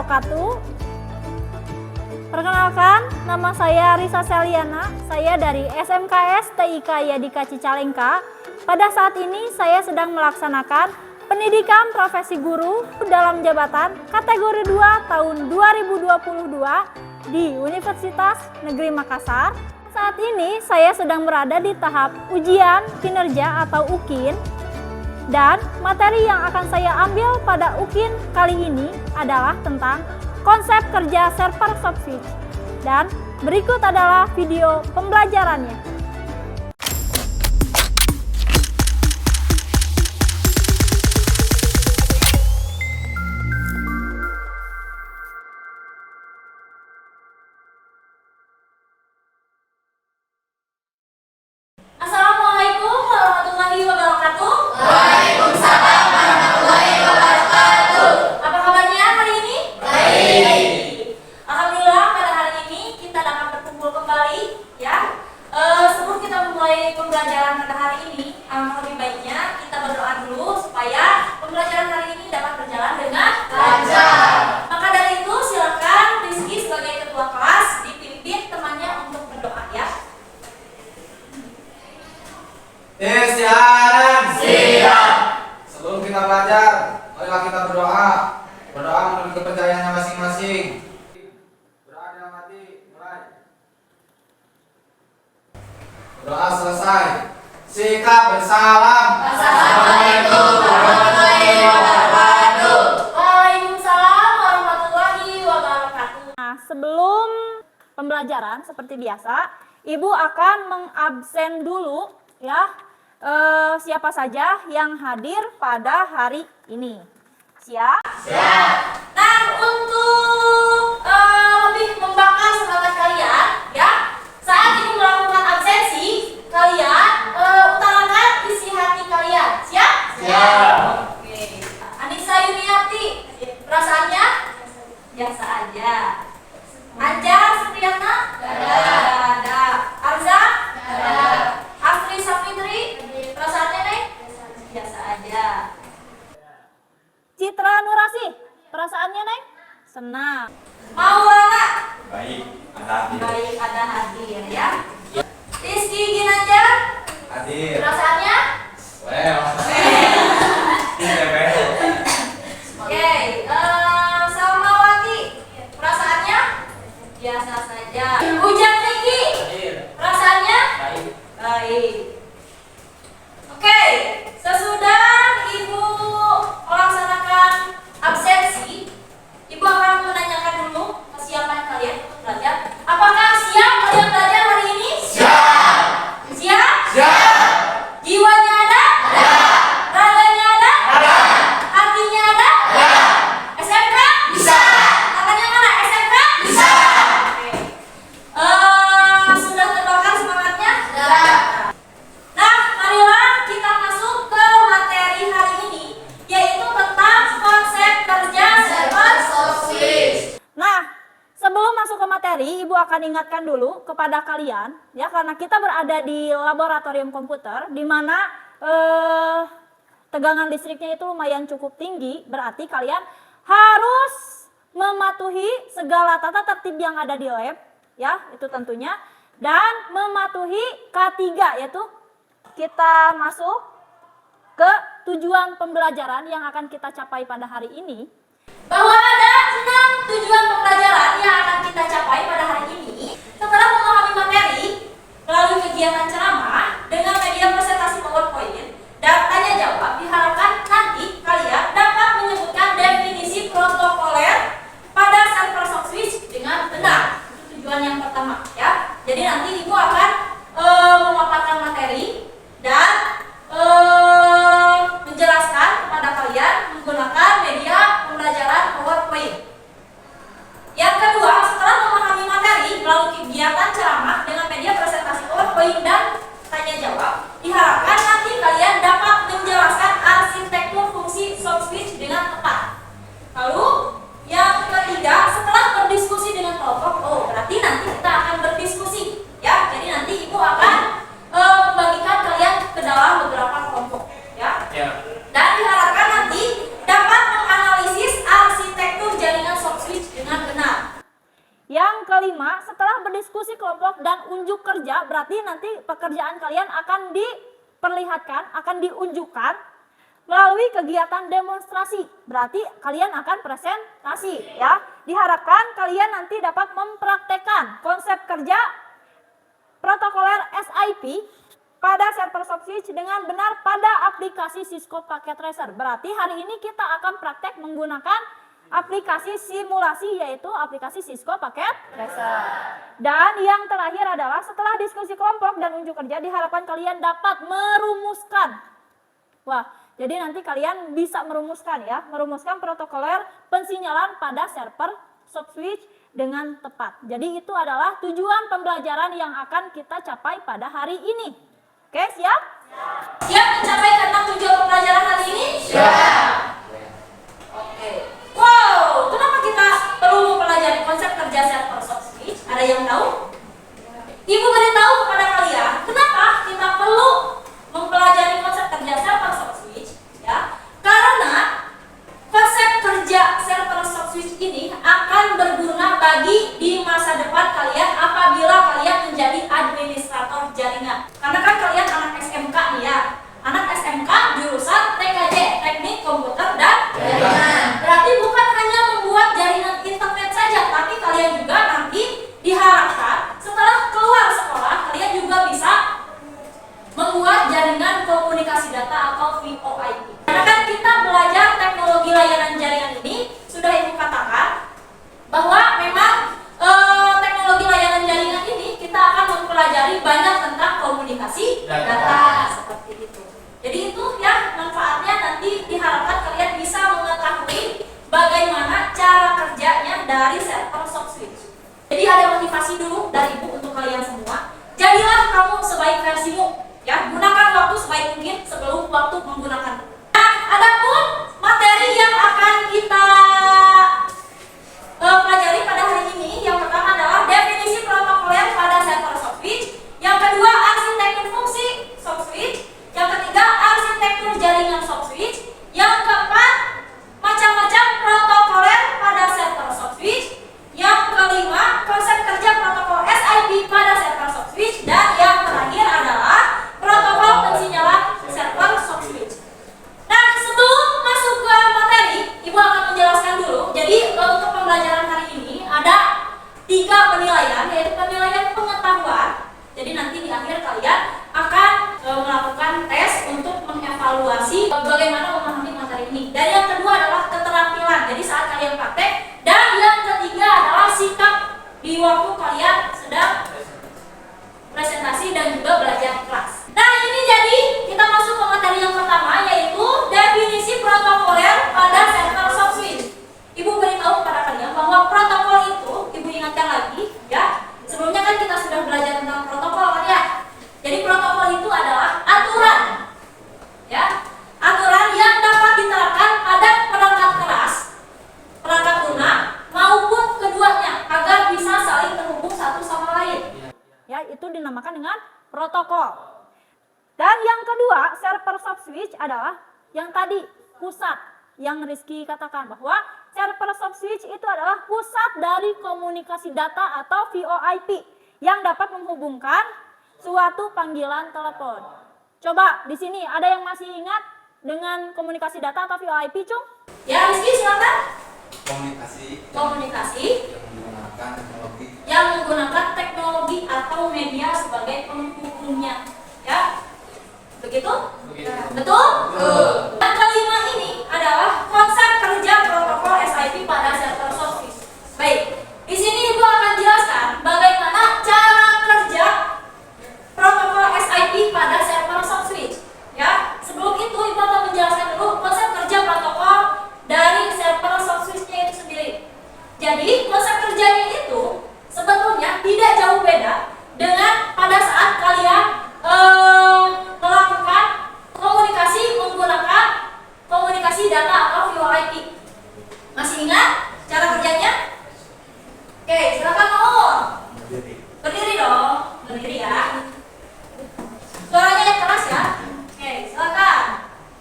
wabarakatuh. Perkenalkan, nama saya Risa Seliana. Saya dari SMKS TIK Yadika Cicalengka. Pada saat ini saya sedang melaksanakan pendidikan profesi guru dalam jabatan kategori 2 tahun 2022 di Universitas Negeri Makassar. Saat ini saya sedang berada di tahap ujian kinerja atau UKIN. Dan materi yang akan saya ambil pada UKIN kali ini adalah tentang konsep kerja server soft switch. Dan berikut adalah video pembelajarannya. Assalamualaikum warahmatullahi wabarakatuh. Waalaikumsalam warahmatullahi wabarakatuh. Apa kabarnya hari ini? Baik. Alhamdulillah pada hari ini kita dapat berkumpul kembali ya. Sebelum kita memulai pembelajaran pada hari ini, lebih baiknya kita berdoa dulu supaya pembelajaran hari ini dapat berjalan dengan lancar. Maka dari itu silakan Rizky sebagai ketua kelas dipimpin temannya untuk berdoa ya. Siaran. Siap. Sebelum kita belajar, marilah kita berdoa. Berdoa menurut kepercayaannya masing-masing. Berdoa dalam hati, mulai. Berdoa selesai. Sikap bersalam. Assalamualaikum warahmatullahi wabarakatuh. Waalaikumsalam warahmatullahi wabarakatuh. Nah, sebelum pembelajaran seperti biasa, Ibu akan mengabsen dulu ya siapa saja yang hadir pada hari ini. Siap? Siap. Nah, untuk lebih membakar semangat kalian, ya, saat ini melakukan absensi, kalian utarakan isi hati kalian. Siap? Siap. Oke. Anissa Yuniarti, perasaannya? Biasa aja. Anjar Supriyatna? Ada. Arza? Ada. Astri Safitri? Perasaannya, Neng? Biasa aja. Citra Nurasi, perasaannya Neng? Senang. Maulana? Baik, ada Baik, ada hadir ya. Rizky Ginanjar? hadir. Perasaannya? Well. Oke, Salmawati, perasaannya? Biasa saja. Ujang Riki, perasaannya? Baik. Oke, sesudah Ibu melaksanakan absensi, Ibu akan menanyakan dulu kesiapan kalian untuk belajar. Apakah siap kalian belajar hari ini? Siap. Siap? Siap. Jiwanya ada? Ada. Raganya ada? Ada. Hatinya ada? Ada. SMK? Bisa. Katanya mana? SMK? Bisa. Oke. Sudah terbakar semangatnya? Sudah. Nah, marilah kita masuk ke materi hari ini, yaitu tentang konsep kerja server soft switch. Nah, sebelum masuk ke materi, Ibu akan ingatkan dulu kepada kalian, ya, karena kita berada di laboratorium komputer, di mana tegangan listriknya itu lumayan cukup tinggi, berarti kalian harus mematuhi segala tata tertib yang ada di lab, ya, itu tentunya, dan mematuhi K3, yaitu kita masuk ke tujuan pembelajaran yang akan kita capai pada hari ini. bahwa ada 6 tujuan pembelajaran yang akan kita capai pada hari ini. Setelah memahami materi melalui kegiatan ceramah dengan media presentasi PowerPoint dan tanya jawab, diharapkan nanti kalian dapat menyebutkan definisi protokoler pada server soft switch dengan benar. Itu tujuan yang pertama ya. Jadi nanti Ibu akan memaparkan materi dan menjelaskan kepada kalian menggunakan media pembelajaran PowerPoint. Yang kedua, setelah memahami materi melalui kegiatan ceramah dengan media presentasi PowerPoint dan tanya jawab, diharapkan nanti kalian dapat menjelaskan arsitektur fungsi soft switch dengan tepat. Lalu yang ketiga, setelah berdiskusi dengan kelompok, berarti nanti kita akan berdiskusi ya. Jadi nanti Ibu akan membagikan kalian ke dalam Berarti nanti pekerjaan kalian akan diperlihatkan, akan diunjukkan melalui kegiatan demonstrasi. Berarti kalian akan presentasi ya. Diharapkan kalian nanti dapat mempraktekkan konsep kerja protokoler SIP pada server Soft-Switch dengan benar pada aplikasi Cisco Packet Tracer. Berarti hari ini kita akan praktek menggunakan aplikasi simulasi, yaitu aplikasi Cisco Packet Tracer. Dan yang terakhir adalah setelah diskusi kelompok dan unjuk kerja, diharapkan kalian dapat merumuskan. Wah, jadi nanti kalian bisa merumuskan ya, merumuskan protokoler pensinyalan pada server Soft-Switch dengan tepat. Jadi itu adalah tujuan pembelajaran yang akan kita capai pada hari ini. Oke, siap? Siap mencapai keenam tujuan pembelajaran hari ini? Siap. Oke. Wow, kenapa kita perlu mempelajari konsep kerja server Soft-Switch? Ada yang tahu? Ibu beritahu kepada kalian, kenapa kita perlu mempelajari konsep kerja server Soft-Switch? Ya, karena konsep kerja server Soft-Switch ini akan berguna bagi di masa depan kalian apabila kalian menjadi administrator jaringan. Karena kan kalian anak SMK nih ya. Anak SMK jurusan TKJ, Teknik Komputer dan Jaringan. Berarti bukan hanya membuat jaringan internet saja, tapi kalian juga nanti diharapkan setelah keluar sekolah kalian juga bisa membuat jaringan komunikasi data atau VoIP. Karena kan kita belajar teknologi layanan jaringan ini, sudah ibu katakan bahwa memang teknologi layanan jaringan ini kita akan mempelajari banyak tentang komunikasi data seperti itu. Jadi itu ya manfaatnya, nanti diharapkan kalian bisa mengetahui bagaimana cara kerjanya dari server Soft-Switch. Jadi ada motivasi dulu dari ibu untuk kalian semua. Jadilah kamu sebaik versimu, ya, gunakan waktu sebaik mungkin sebelum waktu menggunakan. Nah, adapun materi yang akan kita pelajari pada hari ini, yang pertama adalah definisi protokoler pada server Soft-Switch, yang kedua arsitektur fungsi Soft-Switch, yang ketiga arsitektur jaringan Soft-Switch, yang keempat macam-macam protokoler pada server Soft-Switch, yang kelima konsep kerja protokol SIP pada server Soft-Switch, dan yang terakhir adalah protokol pensinyalan server Soft-Switch. Nah, sebelum masuk ke materi, ibu akan menjelaskan dulu. Jadi untuk pembelajaran hari ini ada 3 penilaian, yaitu penilaian pengetahuan. Jadi nanti di akhir kalian akan melakukan tes untuk mengevaluasi bagaimana memahami materi ini. Dan yang kedua adalah keterampilan, jadi saat kalian praktek. Dan yang ketiga adalah sikap di waktu kalian sedang presentasi dan juga belajar kelas. Nah, ini jadi kita masuk ke materi yang pertama, yaitu definisi protokoler pada server Soft-Switch. Ibu beritahu kepada kalian bahwa protokol itu, ibu ingatkan lagi ya, sebelumnya kan kita sudah belajar tentang protokol kan ya. Jadi protokol itu adalah aturan, ya, aturan yang dapat diterapkan pada perangkat keras, perangkat lunak maupun keduanya agar bisa saling terhubung satu sama lain. Ya, itu dinamakan dengan protokol. Dan yang kedua, server Soft-Switch adalah yang tadi, pusat, yang Rizky katakan bahwa server Soft-Switch itu adalah pusat dari komunikasi data atau VoIP yang dapat menghubungkan suatu panggilan telepon. Coba di sini ada yang masih ingat dengan komunikasi data atau VoIP, Cung? Ya, Rizky silakan. Komunikasi Yang menggunakan teknologi atau media sebagai penghubungnya, ya. Begitu? Betul? Yang kelima ini adalah konsep kerja protokol SIP pada server Soft-Switch. Baik, di sini ibu akan jelaskan bagaimana cara kerja protokol SIP pada server Soft-Switch. Ya, sebelum itu ibu akan menjelaskan dulu konsep kerja protokol dari server Soft-Switch-nya itu sendiri. Jadi konsep kerjanya itu sebetulnya tidak jauh beda dengan pada saat kalian melakukan komunikasi menggunakan komunikasi data atau VoIP. Masih ingat cara kerjanya? Oke, silakan ngomong. Berdiri dong, berdiri ya. Suaranya yang keras ya. Oke, silakan.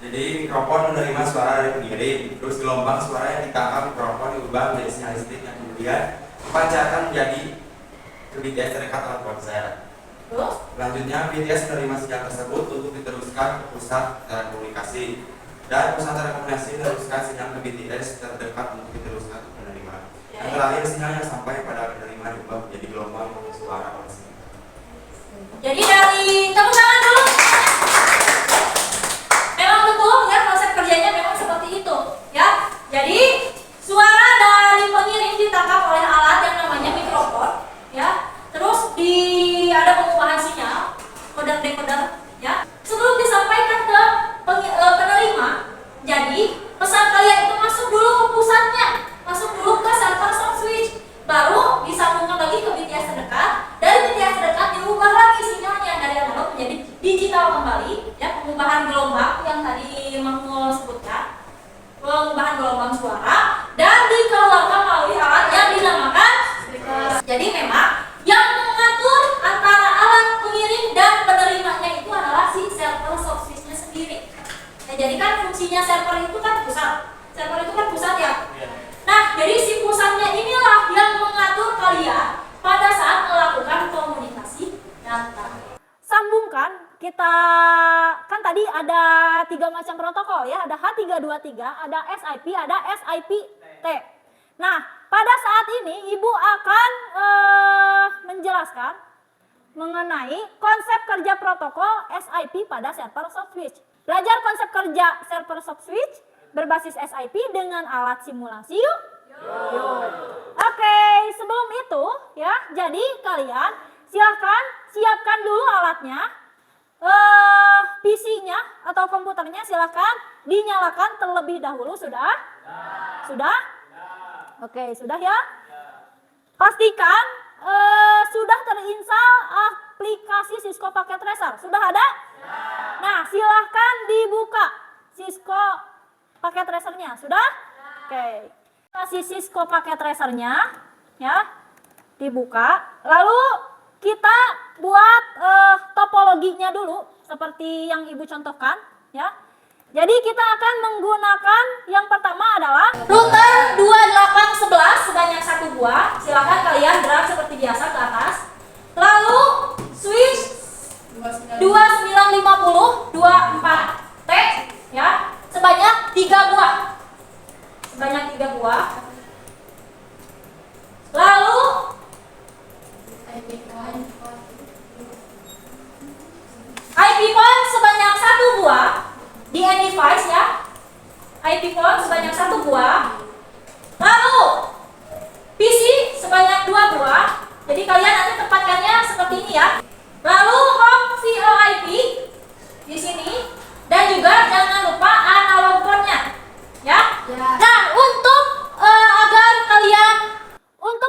Jadi mikrofon menerima suara dari pengirim, terus gelombang suara yang ditangkap mikrofon diubah menjadi sinyal listrik yang kemudian dipancarkan menjadi BTS terdekat alat ponsel. Terus? Selanjutnya, BTS menerima sinyal tersebut untuk diteruskan ke pusat telekomunikasi. Dan pusat telekomunikasi meneruskan sinyal ke BTS terdekat untuk diteruskan ke penerima. Yang terakhir, sinyal yang sampai pada penerima diubah menjadi gelombang suara OSI. Jadi dari tepuk tangan dulu. Memang betul ya, konsep kerjanya memang seperti itu ya. Jadi suara dari pengirim ditangkap oleh alat yang namanya mikrofon ya. Terus ada pengubahan sinyal koder-dekoder ya. Sebelum disampaikan ke penerima, jadi pesan kalian itu masuk dulu ke pusatnya, masuk dulu ke server soft switch, baru disambungkan lagi ke BTS terdekat. Dari BTS terdekat diubah lagi sinyalnya dari analog menjadi digital kembali ya, pengubahan gelombang yang tadi Mahmud sebutkan, pengubahan gelombang suara, dan dikeluarkan melalui alat yang dinamakan speaker. Jadi memang yang mengatur antara alat pengirim dan penerimanya itu adalah si server soft switch-nya sendiri. Ya, jadi kan fungsinya server itu kan pusat. Server itu kan pusat ya. Nah, jadi si pusatnya inilah yang mengatur kalian pada saat melakukan komunikasi data. Sambungkan, kita kan tadi ada 3 macam protokol ya, ada H323, ada SIP, ada SIP-T. Nah, pada saat ini Ibu akan menjelaskan mengenai konsep kerja protokol SIP pada server soft switch. Belajar konsep kerja server soft switch berbasis SIP dengan alat simulasi yuk. Oke, sebelum itu ya, jadi kalian silahkan siapkan dulu alatnya, PC-nya atau komputernya silahkan dinyalakan terlebih dahulu. Sudah? Sudah? Oke, sudah ya? Pastikan sudah terinstall aplikasi Cisco Packet Tracer. Sudah ada? Nah, silahkan dibuka Cisco Packet Tracer-nya. Sudah? Oke. Aplikasi Cisco Packet Tracer-nya ya, dibuka. Lalu kita buat topologinya dulu seperti yang Ibu contohkan ya. Jadi kita akan menggunakan yang pertama adalah Router 2811 sebanyak 1 buah. Silakan kalian drag seperti biasa ke atas. Lalu switch 2950 24T ya, sebanyak 3 buah. Sebanyak 3 buah. Lalu IP point sebanyak 1 buah di end device ya. IP point sebanyak 1 buah. Lalu PC sebanyak 2 buah. Jadi kalian nanti tempatkannya seperti ini ya. Lalu home VoIP di sini, dan juga jangan lupa analog port-nya ya. Nah, untuk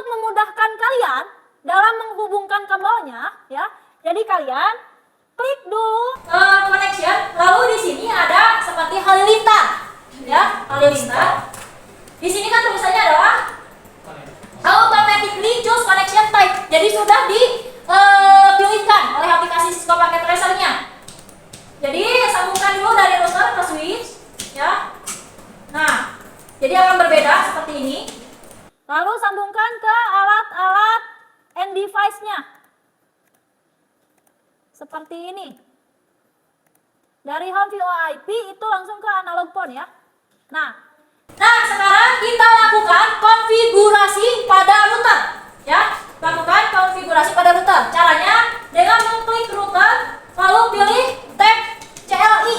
memudahkan kalian dalam menghubungkan kabelnya ya. Jadi kalian klik dulu connection, lalu di sini ada seperti halilintar ya, halilintar. Di sini kan tulisannya adalah automatically choose connection type. Jadi sudah dipilihkan oleh aplikasi Cisco Packet Tracer-nya. Jadi sambungkan dulu dari router ke switch ya. Nah, jadi akan berbeda seperti ini. Lalu sambungkan ke alat-alat end device-nya. Seperti ini. Dari home VoIP itu langsung ke analog port ya. Nah, sekarang kita lakukan konfigurasi pada router ya. Lakukan konfigurasi pada router. Caranya dengan mengklik router lalu pilih tab CLI.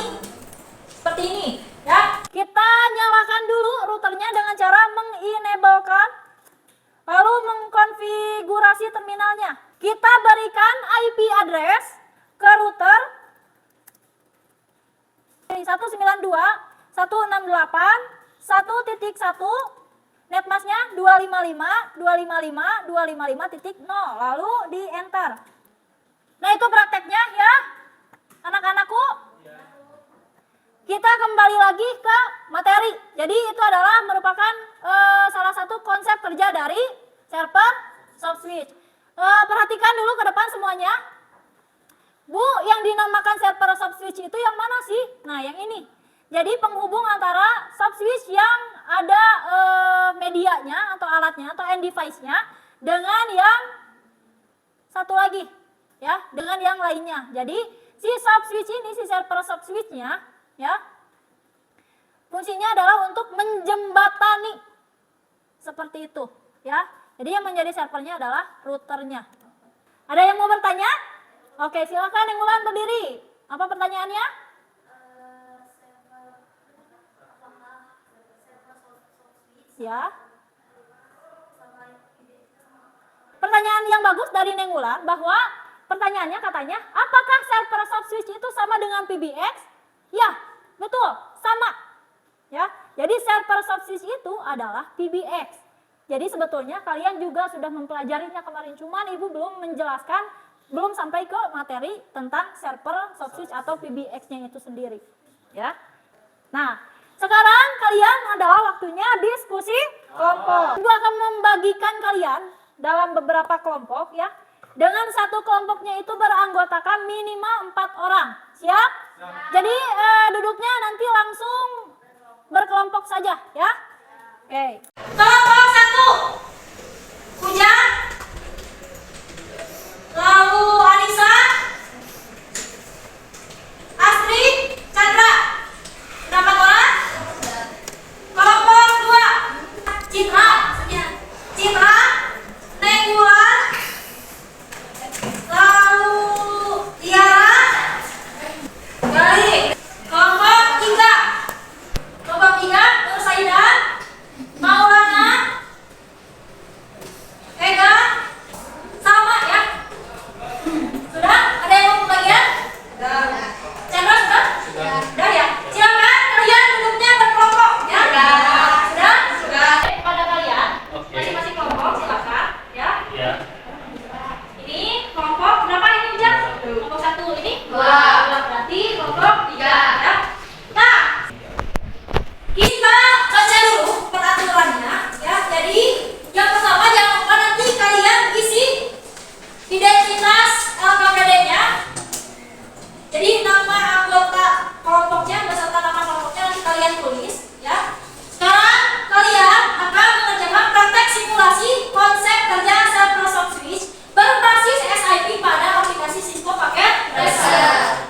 Seperti ini ya. kita nyalakan dulu routernya dengan cara mengenablekan, lalu mengkonfigurasi terminalnya. Kita berikan IP address ke router 192.168.1.1, netmasknya 255.255.255.0, lalu di enter. Nah, itu prakteknya ya anak-anakku. Kita kembali lagi ke materi. Jadi itu adalah merupakan salah satu konsep kerja dari server soft switch. Perhatikan dulu ke depan semuanya. Bu, yang dinamakan server soft switch itu yang mana sih? Nah, yang ini. Jadi penghubung antara soft switch yang ada medianya atau alatnya atau end device-nya dengan yang satu lagi, ya dengan yang lainnya. Jadi si sub switch ini, si server sub switch-nya ya fungsinya adalah untuk menjembatani seperti itu ya. Jadi yang menjadi servernya adalah routernya. Ada yang mau bertanya? Oke, silakan yang Wulan berdiri. Apa pertanyaannya? Ya. Pertanyaan yang bagus dari Neng Wulan bahwa pertanyaannya katanya, apakah server sub switch itu sama dengan PBX? Ya, betul, sama. Ya, jadi server sub switch itu adalah PBX. Jadi sebetulnya kalian juga sudah mempelajarinya kemarin, cuman Ibu belum menjelaskan, belum sampai ke materi tentang server sub switch atau PBX-nya itu sendiri. Ya. Nah, sekarang kalian adalah waktunya diskusi kelompok. Ibu akan membagikan kalian dalam beberapa kelompok ya. Dengan satu kelompoknya itu beranggotakan minimal 4 orang. Siap? Jadi duduknya nanti langsung berkelompok saja ya. Oke. Kelompok 1, Hujan, lalu Anissa, Astrid, Chandra. Berapa orang? Kelompok 2, Citra, Neng Wulan, lalu Tiara, Galih. Kelompok 3, Nur Saidan, Maulana, Ega, sama ya. Sudah? Ada yang mau pembagian? Chandra sudah? Sudah ya. Silakan kalian duduknya berkelompok ya. Sudah? Sudah. Pada kalian masing-masing kelompok silakan ya. Iya. Ini kelompok berapa ini Ujang? Kelompok 1 ini? 2. Berarti kelompok 3 ya. Nah, kita baca dulu peraturannya ya. Jadi yang pertama jangan lupa nanti kalian isi identitas LKPD-nya. Jadi nama anggota kelompoknya beserta nama kelompoknya nanti kalian tulis ya. Sekarang kalian akan mengerjakan praktek simulasi konsep kerja server soft switch berbasis SIP pada aplikasi Cisco paket Racer.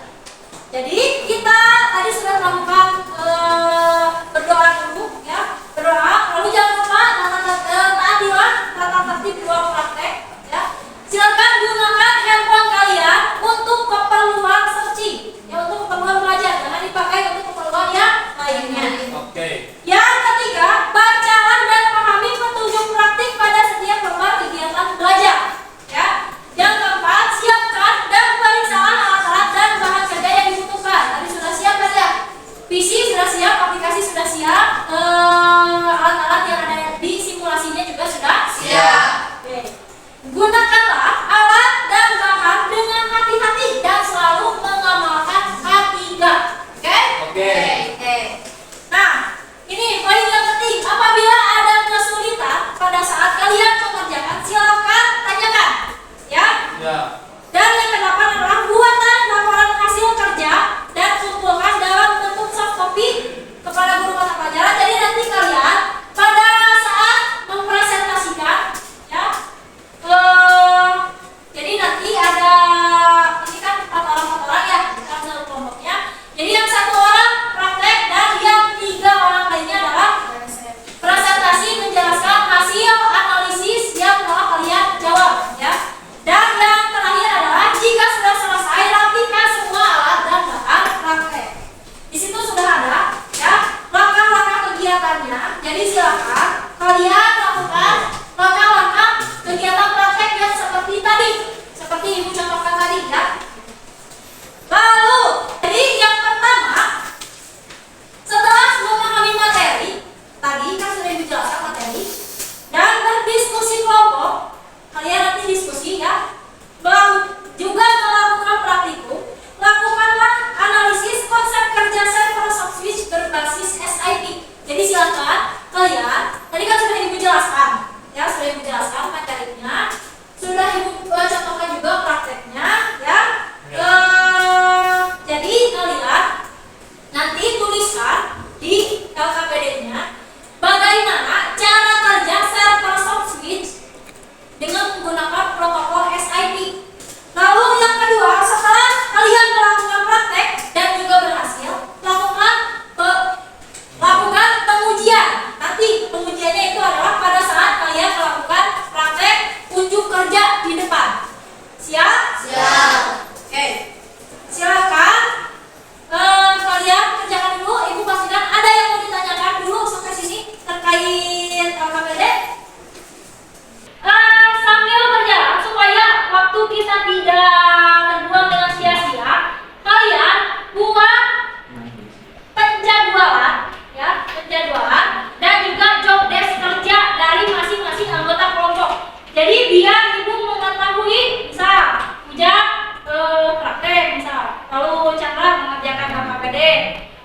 praktek misal. Lalu Chandra mengerjakan LKPD.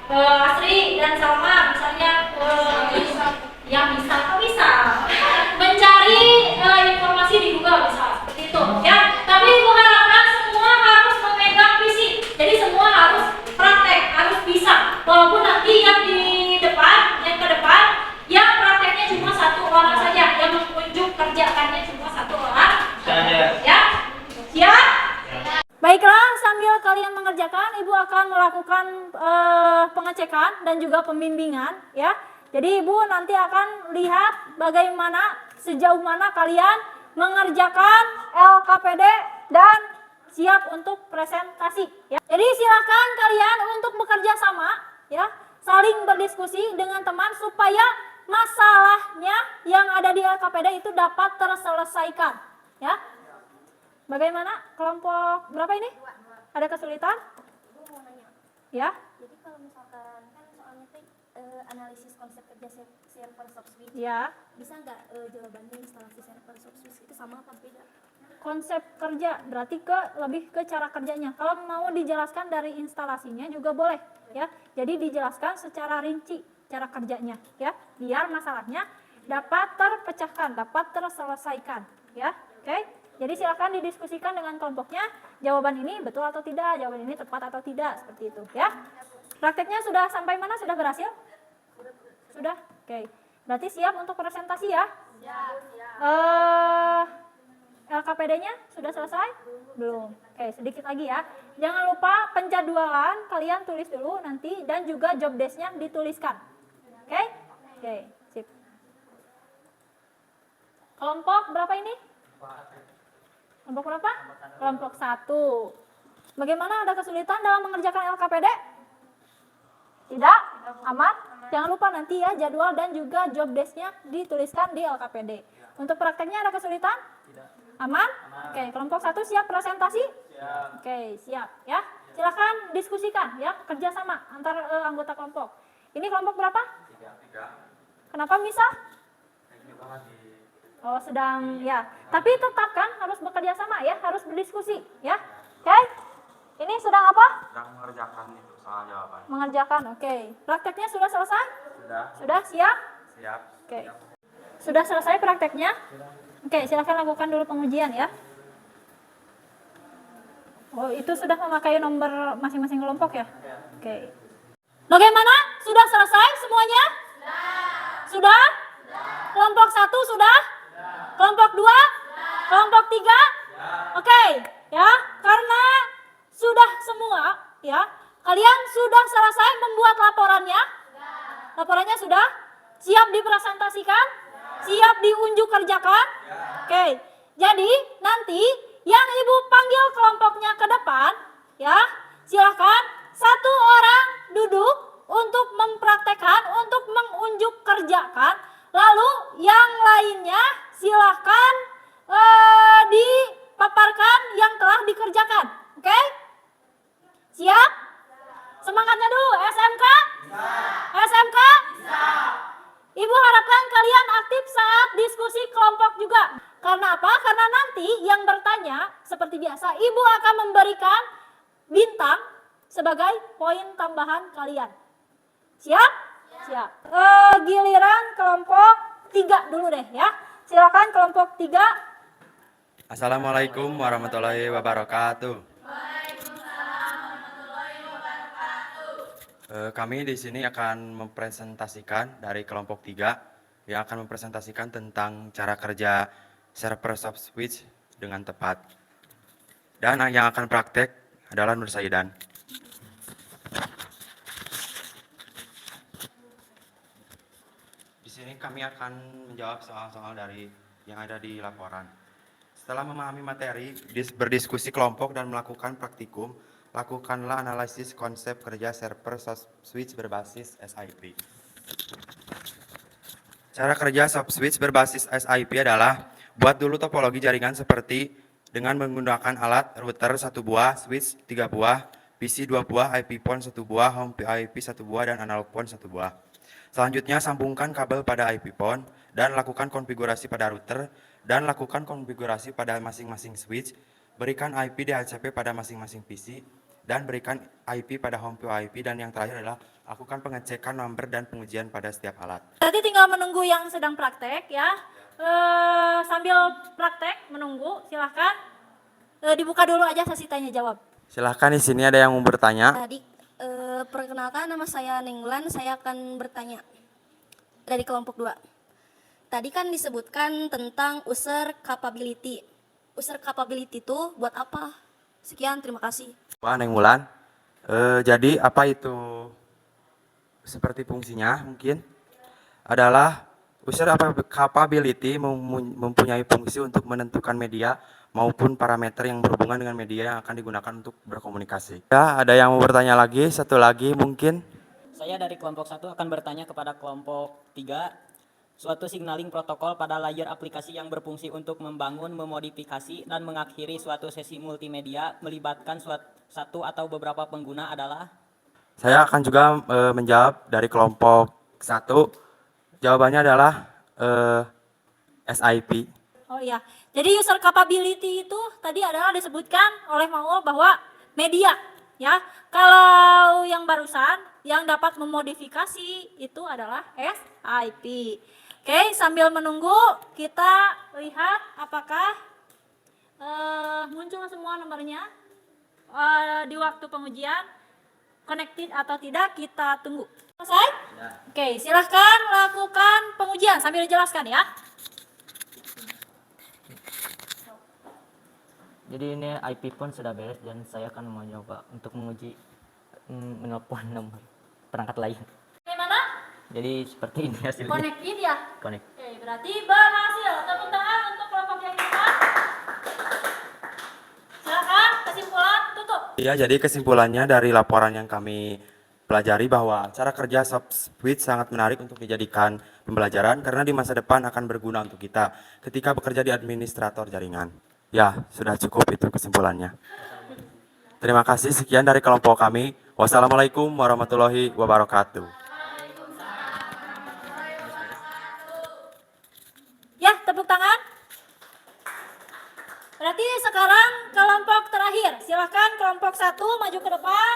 Asri dan Salma misalnya yang bisa mencari informasi di Google misal seperti itu ya. Tapi Ibu harapkan semua harus memegang fisik. Jadi semua harus praktek, harus bisa. Walaupun nanti yang di depan, yang ke depan, yang prakteknya cuma satu orang saja, yang mengunjuk kerjakannya cuma satu orang saja. Ya, siap? Baiklah, sambil kalian mengerjakan, Ibu akan melakukan pengecekan dan juga pembimbingan ya. Jadi Ibu nanti akan lihat bagaimana sejauh mana kalian mengerjakan LKPD dan siap untuk presentasi ya. Jadi silakan kalian untuk bekerja sama ya, saling berdiskusi dengan teman supaya masalahnya yang ada di LKPD itu dapat terselesaikan ya. Bagaimana? Kelompok berapa ini? Ada kesulitan? Ibu mau nanya. Ya? Jadi kalau misalkan kan soalnya tuh analisis konsep kerja server subswitch. Ya. Bisa nggak jawabannya instalasi server subswitch itu sama apa beda? Konsep kerja berarti lebih ke cara kerjanya. Kalau mau dijelaskan dari instalasinya juga boleh ya. Jadi dijelaskan secara rinci cara kerjanya ya, biar masalahnya dapat terpecahkan, dapat terselesaikan ya. Oke? Jadi silakan didiskusikan dengan kelompoknya, jawaban ini betul atau tidak, jawaban ini tepat atau tidak, seperti itu ya. Prakteknya sudah sampai mana? Sudah berhasil? Sudah? Oke. Berarti siap untuk presentasi ya? LKPD-nya sudah selesai? Belum. Oke, sedikit lagi ya. Jangan lupa penjadwalan kalian tulis dulu nanti dan juga job desk-nya dituliskan. Oke? Oke, sip. Kelompok berapa ini? Kelompok berapa? Kelompok 1. Bagaimana, ada kesulitan dalam mengerjakan LKPD? Tidak? Aman? Jangan lupa nanti ya jadwal dan juga job desk-nya dituliskan di LKPD. Untuk prakteknya ada kesulitan? Aman? Oke, kelompok 1 siap presentasi? Siap. Oke, siap ya. Silakan diskusikan ya, kerjasama antar anggota kelompok. Ini kelompok berapa? 3. Kenapa misah? Oh, sedang ya. Tapi tetap kan harus bekerja sama ya, harus berdiskusi ya. Oke? Ini sedang apa? Sedang mengerjakan itu soal jawaban. Mengerjakan. Oke. Prakteknya sudah selesai? Sudah. Sudah siap? Siap. Oke. Sudah selesai prakteknya? Oke, silakan lakukan dulu pengujian ya. Oh, itu sudah memakai nomor masing-masing kelompok ya? Oke. Bagaimana? Sudah selesai semuanya? Sudah? Kelompok 1 sudah? Kelompok 2? Kelompok 3? Oke, ya. Karena sudah semua, ya. Kalian sudah selesai membuat laporannya? Laporannya sudah? Siap dipresentasikan? Siap diunjuk kerjakan? Oke. Jadi, nanti yang Ibu panggil kelompoknya ke depan, ya. Silakan satu orang duduk untuk mempraktekkan, untuk mengunjuk kerjakan. Lalu yang lainnya silahkan dipaparkan yang telah dikerjakan. Oke? Siap? Semangatnya dulu, SMK? SMK? Ibu harapkan kalian aktif saat diskusi kelompok juga. Karena apa? Karena nanti yang bertanya, seperti biasa, Ibu akan memberikan bintang sebagai poin tambahan kalian. Siap? Siap. Giliran kelompok 3 dulu deh ya. Silakan kelompok 3. Assalamualaikum warahmatullahi wabarakatuh. Kami di sini akan mempresentasikan dari kelompok 3 yang akan mempresentasikan tentang cara kerja server subswitch dengan tepat. Dan yang akan praktek adalah Nur Saidan. Di sini kami akan menjawab soal-soal dari yang ada di laporan. Setelah memahami materi, berdiskusi kelompok dan melakukan praktikum, lakukanlah analisis konsep kerja server subswitch berbasis SIP. Cara kerja subswitch berbasis SIP adalah buat dulu topologi jaringan seperti dengan menggunakan alat router 1 buah, switch 3 buah, PC 2 buah, IP phone 1 buah, home IP 1 buah, dan analog phone 1 buah. Selanjutnya sambungkan kabel pada IP phone dan lakukan konfigurasi pada router dan lakukan konfigurasi pada masing-masing switch. berikan IP DHCP pada masing-masing PC, dan berikan IP pada home IP, dan yang terakhir adalah lakukan pengecekan nomor dan pengujian pada setiap alat. Berarti tinggal menunggu yang sedang praktek ya. Sambil praktek menunggu, silahkan dibuka dulu aja sesi tanya jawab. Silahkan, di sini ada yang mau bertanya. Tadi perkenalkan, nama saya Nenglan, saya akan bertanya dari kelompok 2. Tadi kan disebutkan tentang user capability. User capability itu buat apa? Sekian, terima kasih. Wah, Neng Mulan. Jadi apa itu seperti fungsinya mungkin adalah user capability mempunyai fungsi untuk menentukan media maupun parameter yang berhubungan dengan media yang akan digunakan untuk berkomunikasi. Ya, ada yang mau bertanya lagi? Satu lagi mungkin. Saya dari kelompok 1 akan bertanya kepada kelompok 3. Suatu signaling protokol pada layer aplikasi yang berfungsi untuk membangun, memodifikasi, dan mengakhiri suatu sesi multimedia melibatkan satu atau beberapa pengguna adalah? Saya akan juga menjawab dari kelompok 1. Jawabannya adalah SIP. Oh iya, jadi user capability itu tadi adalah disebutkan oleh Maul bahwa media ya. Kalau yang barusan yang dapat memodifikasi itu adalah SIP. Oke, sambil menunggu kita lihat apakah muncul semua nomornya di waktu pengujian, connected atau tidak, kita tunggu. Selesai? Ya. Oke, silahkan lakukan pengujian sambil dijelaskan ya. Jadi ini IP pun sudah beres dan saya akan mencoba untuk menguji menelpon nomor perangkat lain. Bagaimana? Jadi seperti ini hasilnya. Connected ya? Connect. Oke, berarti berhasil. Tepuk tangan untuk kelompok yang depan. Silakan kesimpulan tutup. Ya, jadi kesimpulannya dari laporan yang kami pelajari bahwa cara kerja SoftSuite sangat menarik untuk dijadikan pembelajaran karena di masa depan akan berguna untuk kita ketika bekerja di administrator jaringan. Ya, sudah cukup itu kesimpulannya. Terima kasih, sekian dari kelompok kami. Wassalamualaikum warahmatullahi wabarakatuh. Ya, tepuk tangan. Berarti sekarang kelompok terakhir. Silahkan kelompok 1 maju ke depan.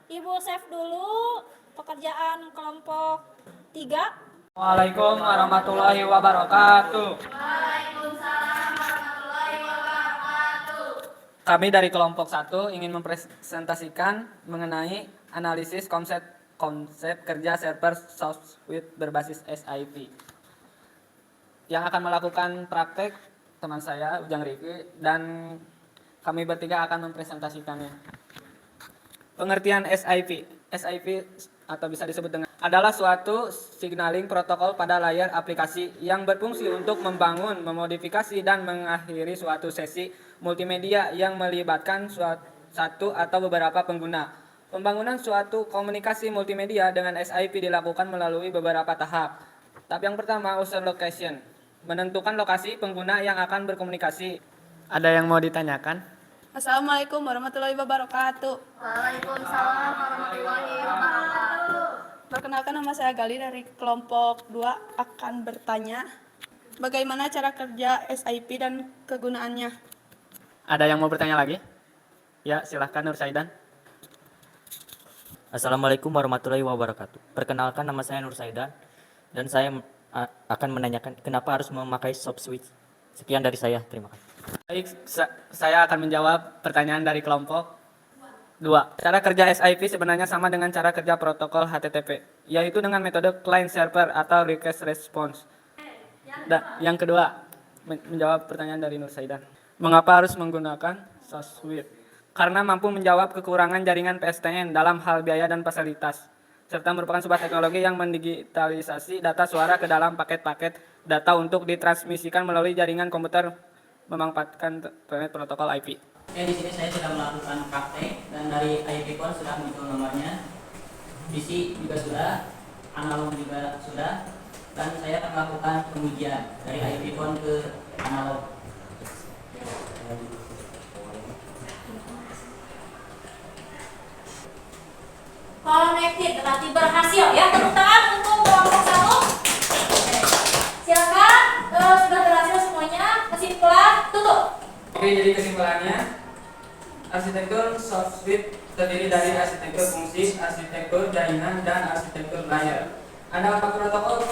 Ibu save dulu pekerjaan kelompok 3. Waalaikumsalam warahmatullahi wabarakatuh. Kami dari kelompok 1 ingin mempresentasikan mengenai analisis konsep kerja server SoftSuite berbasis SIP. Yang akan melakukan praktek teman saya, Ujang Riki, dan kami bertiga akan mempresentasikannya. Pengertian SIP. SIP atau bisa disebut dengan adalah suatu signaling protokol pada layar aplikasi yang berfungsi untuk membangun, memodifikasi, dan mengakhiri suatu sesi multimedia yang melibatkan satu atau beberapa pengguna. Pembangunan suatu komunikasi multimedia dengan SIP dilakukan melalui beberapa tahap. Tahap yang pertama, user location. Menentukan lokasi pengguna yang akan berkomunikasi. Ada yang mau ditanyakan? Assalamualaikum warahmatullahi wabarakatuh. Waalaikumsalam warahmatullahi wabarakatuh. Perkenalkan, nama saya Gali dari kelompok 2 akan bertanya bagaimana cara kerja SIP dan kegunaannya. Ada yang mau bertanya lagi? Ya, silahkan Nur Saidan. Assalamualaikum warahmatullahi wabarakatuh. Perkenalkan, nama saya Nur Saidan dan saya akan menanyakan kenapa harus memakai SoftSuite. Sekian dari saya, terima kasih. Baik, saya akan menjawab pertanyaan dari kelompok 2. Cara kerja SIP sebenarnya sama dengan cara kerja protokol HTTP, yaitu dengan metode client server atau request response. Yang kedua, menjawab pertanyaan dari Nur Saidan. Mengapa harus menggunakan SoftSuite? Karena mampu menjawab kekurangan jaringan PSTN dalam hal biaya dan fasilitas, serta merupakan sebuah teknologi yang mendigitalisasi data suara ke dalam paket-paket data untuk ditransmisikan melalui jaringan komputer memanfaatkan protokol IP. Oke, di sini saya sudah melakukan praktek dan dari IP pun sudah muncul nomornya. PC juga sudah, analog juga sudah, dan saya akan melakukan pengujian dari IP pun ke analog. Connected, berarti berhasil ya. Tepuk tangan untuk kelompok 1. Silakan, sudah berhasil semuanya. Kesimpulan tutup. Oke, jadi kesimpulannya Arsitektur software terdiri dari arsitektur fungsi, arsitektur jaringan, dan arsitektur layer. Ada 4 protokol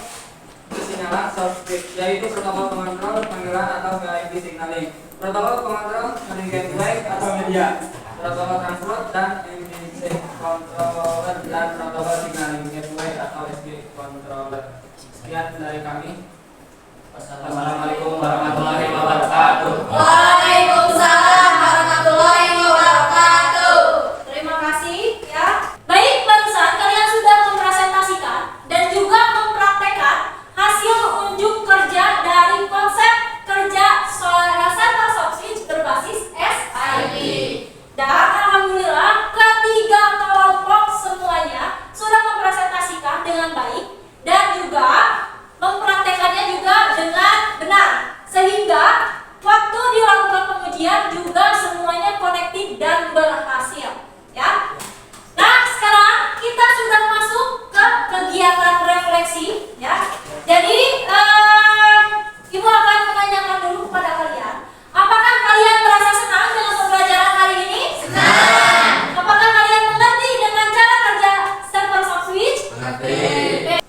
persinyalan software, yaitu protokol pengontrol, panggilan atau VIP signaling, protokol pengontrol gateway atau media, protokol transport dan MDC controller, dan protokol signaling gateway atau SG controller. Sekian dari kami. Wassalamualaikum warahmatullahi wabarakatuh. Waalaikumsalam warahmatullahi wabarakatuh. Terima kasih ya. Baik, barusan kalian sudah mempresentasikan dan juga mempraktekkan hasil unjuk kerja dari konsep kerja server soft switch berbasis SIP. Dan alhamdulillah ketiga kelompok semuanya sudah mempresentasikan dengan baik dan juga mempraktekannya juga dengan benar, sehingga waktu dilakukan pengujian juga semuanya konektif dan berhasil ya. Nah, sekarang kita sudah masuk ke kegiatan refleksi ya. Jadi Ibu akan menanyakan dulu kepada kalian, apakah kalian merasa senang dengan pembelajaran hari ini? Senang. Apakah kalian mengerti dengan cara kerja server soft switch? Mengerti.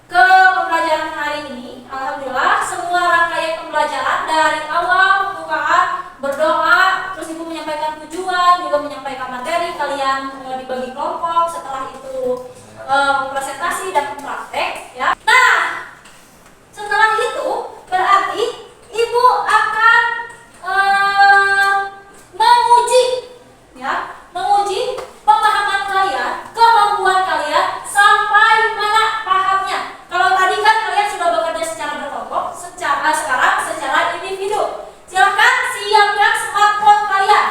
Ke pembelajaran hari ini, alhamdulillah semua rangkaian pembelajaran dari awal pembukaan, berdoa, terus Ibu menyampaikan tujuan, juga menyampaikan materi, kalian dibagi kelompok, setelah itu presentasi dan praktek ya. Nah, setelah itu berarti Ibu akan menguji ya, menguji pemahaman kalian, kemampuan kalian sampai mana pahamnya. Kalau tadi kan kalian sudah bekerja secara berkelompok, sekarang secara individu. Silakan siapkan smartphone kalian.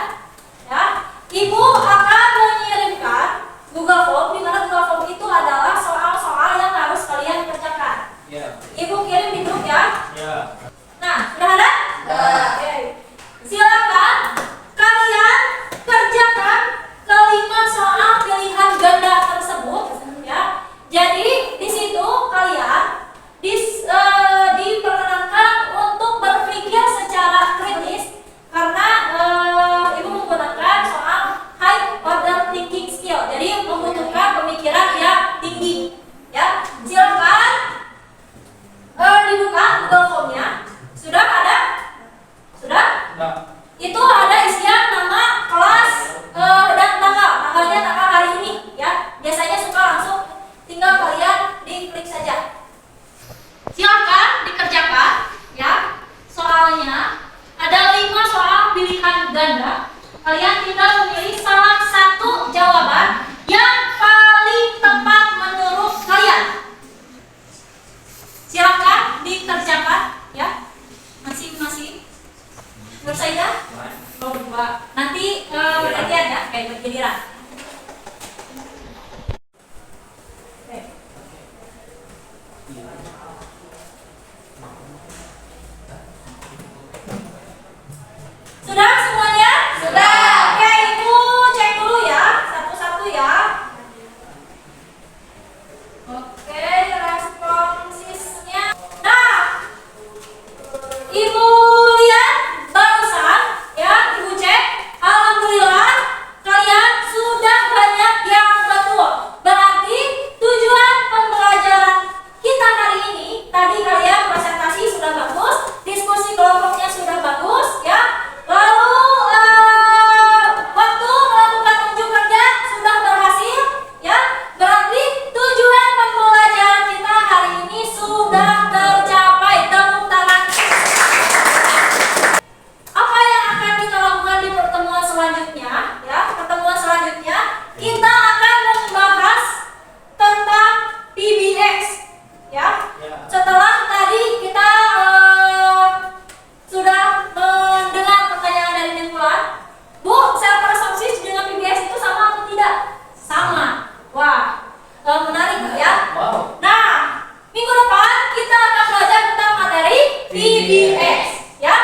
Ya, Ibu akan mengirimkan Google Form, di mana Google Form itu adalah soal-soal yang harus kalian kerjakan. Ibu kirim di grup ya. Nah, sudah ada? Oke. Silakan kalian kerjakan kelima soal pilihan ganda tersebut ya. Jadi di situ kalian diperkenankan untuk berpikir secara kritis karena Ibu menggunakan soal high order thinking skill. Jadi membutuhkan pemikiran yang tinggi. Ya, silakan dibuka Google Form-nya. Sudah ada? Sudah? Itu ada isian nama, kelas, dan tanggal. Tanggal hari ini ya. Biasanya suka langsung tinggal kalian diklik saja. Silakan dikerjakan ya. Soalnya ada 5 soal pilihan ganda. Kalian tinggal memilih salah satu jawaban yang paling tepat menurut kalian. Silakan dikerjakan ya. Masing-masing. Menurut saya berdua. Nanti bergantian ya, kayak bergiliran. Sudah semuanya? Sudah. Oke, Ibu cek dulu ya, satu-satu ya. Oke, responsisnya. Nah, Ibu lihat barusan ya, Ibu cek. Alhamdulillah kalian sudah banyak yang betul. Berarti tujuan pembelajaran kita hari ini, tadi kalian presentasi sudah bagus, diskusi kelompoknya sudah bagus ya. Lalu waktu melakukan unjuk kerja sudah berhasil ya. Berarti tujuan pembelajaran kita hari ini sudah tercapai. Tepuk tangan. Apa yang akan kita lakukan di pertemuan selanjutnya ya? Pertemuan selanjutnya kita akan membahas tentang PBX ya. Setelah tadi kita sudah mendengar pertanyaan dari Nengkulan, Bu, server soft switch dengan PBX itu sama atau tidak? Sama. Wah, menarik ya. Nah, minggu depan kita akan belajar tentang materi PBX ya.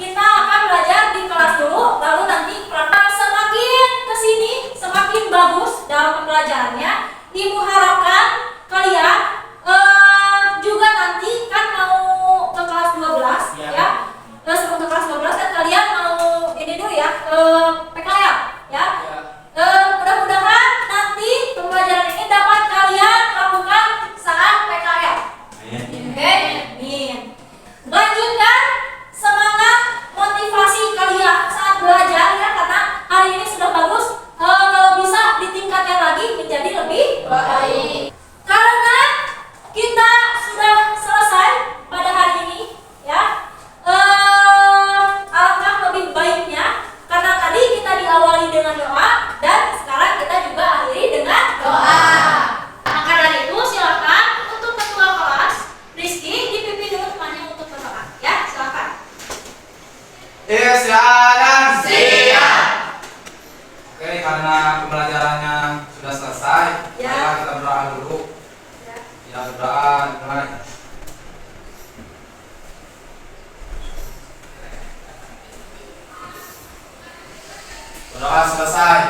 Kita akan belajar di kelas dulu, lalu nanti semakin kesini semakin bagus dalam pembelajarannya. Ibu harapkan kalian juga nanti kan mau ke kelas 12 ya. Sebelum ke kelas 12 kan kalian mau ini dulu ya, PKL Ya. Mudah-mudahan nanti pembelajaran ini dapat kalian lakukan saat PKL. Oke, amin. Lanjutkan semangat motivasi kalian saat belajar ya, karena hari ini sudah bagus. Kalau bisa ditingkatkan lagi menjadi lebih baik. Karena kita sudah selesai pada hari ini ya. Alangkah lebih baiknya karena tadi kita diawali dengan doa dan sekarang kita juga akhiri dengan doa. Maka dari itu silakan untuk ketua kelas Rizky dipimpin dulu temannya untuk berdoa ya, silakan. Isyarat siap. Oke, karena pembelajarannya sudah selesai, Ya. mari kita berdoa dulu. Ya, berdoa mulai. Berdoa selesai.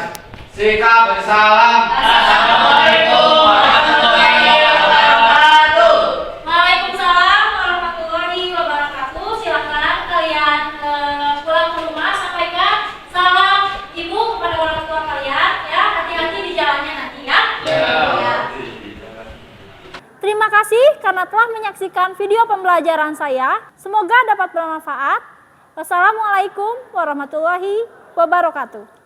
Sikap bersalam. Assalamualaikum warahmatullahi wabarakatuh. Waalaikumsalam warahmatullahi wabarakatuh. Silakan kalian pulang ke rumah, sampaikan salam ibu kepada orang tua kalian ya. Hati-hati di jalannya nanti ya. Ya. Terima kasih karena telah menyaksikan video pembelajaran saya. Semoga dapat bermanfaat. Wassalamualaikum warahmatullahi wabarakatuh.